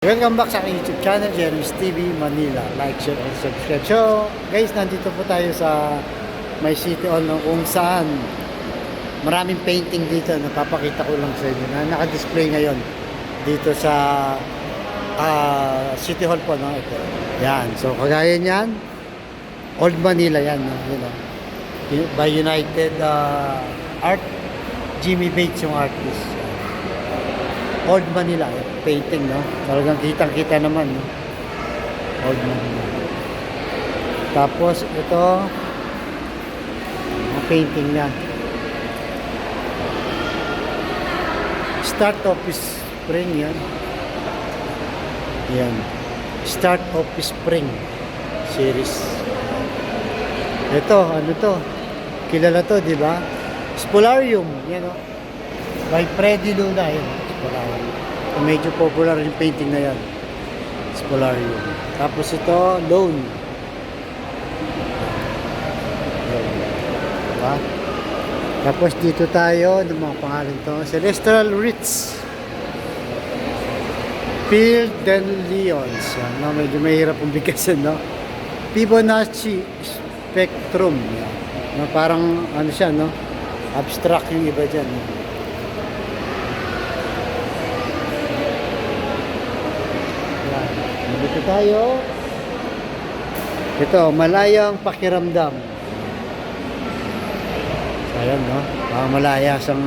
Welcome back sa aking YouTube channel, Jeremy's TV Manila. Like, share, and subscribe. So, guys, nandito po tayo sa may City Hall kung saan maraming painting dito. Napapakita ko lang sa inyo na naka-display ngayon dito sa City Hall po. No? Ito. Yan. So, kagaya niyan, Old Manila yan. No? You know, by United Art. Jimmy Bates yung artist. Old Manila, painting, no? Talagang kitang-kita naman, no? Old Manila. Tapos, ito, painting na. Start of Spring, yan. Yan. Start of Spring series. Ito, ano to? Kilala to, di ba? Spolarium, yan, no? By Freddy Luna, yan. Spolarium. Medyo popular yung painting na yan. Spolarium. Tapos ito, Lone. Diba? Tapos dito tayo, ng mga pangalan to, Celestial Ritz. Field and Leons. Yan, no? Medyo mahirap ang bigkasan, no? Fibonacci Spectrum. Yan. No? Parang, ano siya, no? Abstract yung iba dyan, no? Dito tayo. Ito, Malayang Pakiramdam. Ayan, no? Malaya sang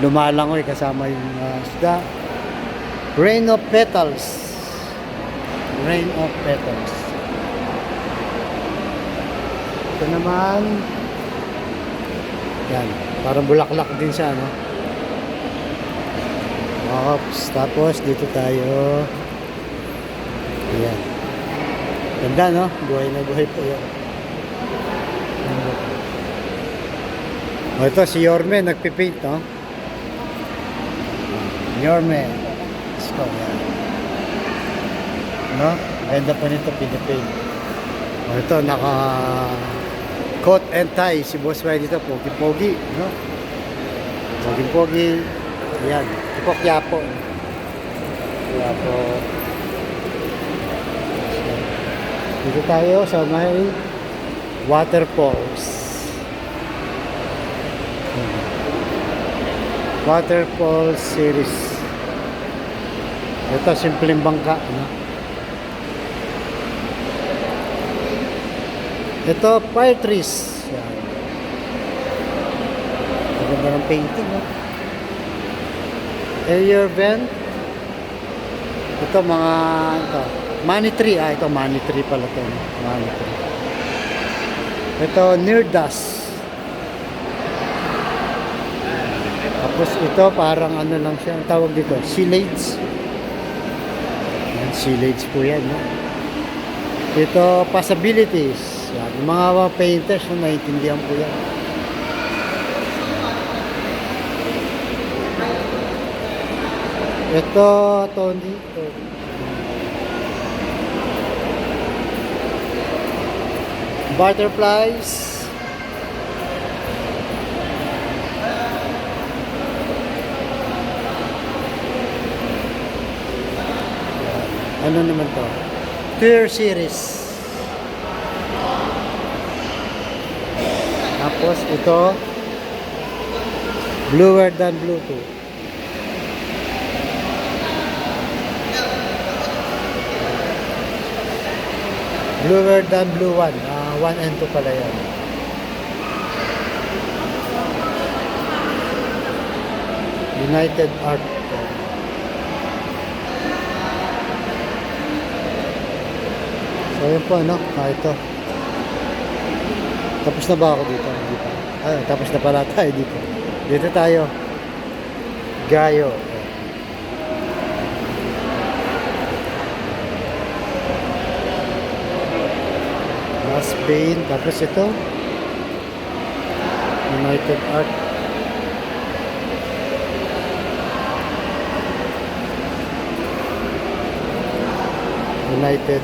lumalangoy kasama yung isda. Rain of Petals. Rain of Petals. Ito naman. Yan. Parang bulaklak din siya, no? Oops. Tapos, dito tayo. Ayan. Ganda, no? Buhay na buhay po yan. O, ito, si Yorme, nagpipaint, no? Yorme. Let's go, yan. No? Ganda po nito, pinipaint. O, ito, naka coat and tie. Si Boss Way dito, pogi-pogi, no? Pogi-pogi. Ayan. Ito, Quiapo. Quiapo. Dito tayo sa may waterfalls. Waterfalls series. Ito, simpleng bangka. No? Ito, fire trees. Yan. Maganda ng painting. No? Air vent. Ito, mga ito. Money tree. Ito money tree pala ito. Money tree. Ito, near dust. Tapos ito, parang ano lang siya. Ang tawag dito, silage. Yan, silage po yan. No? Ito, possibilities. Yan, yung mga painters, no, naiintindihan po yan. Ito, Tony. Butterflies. Ano naman to? Clear series. Tapos ito, bluer than blue 2. Bluer than blue 1. 1 and 2 pala yan. United Art. So yun po, no? Ito. Tapos na ba ako dito? Hindi pa. Tapos na pala tayo dito. Dito tayo. Gayo. Spain, tapos ito United Art. United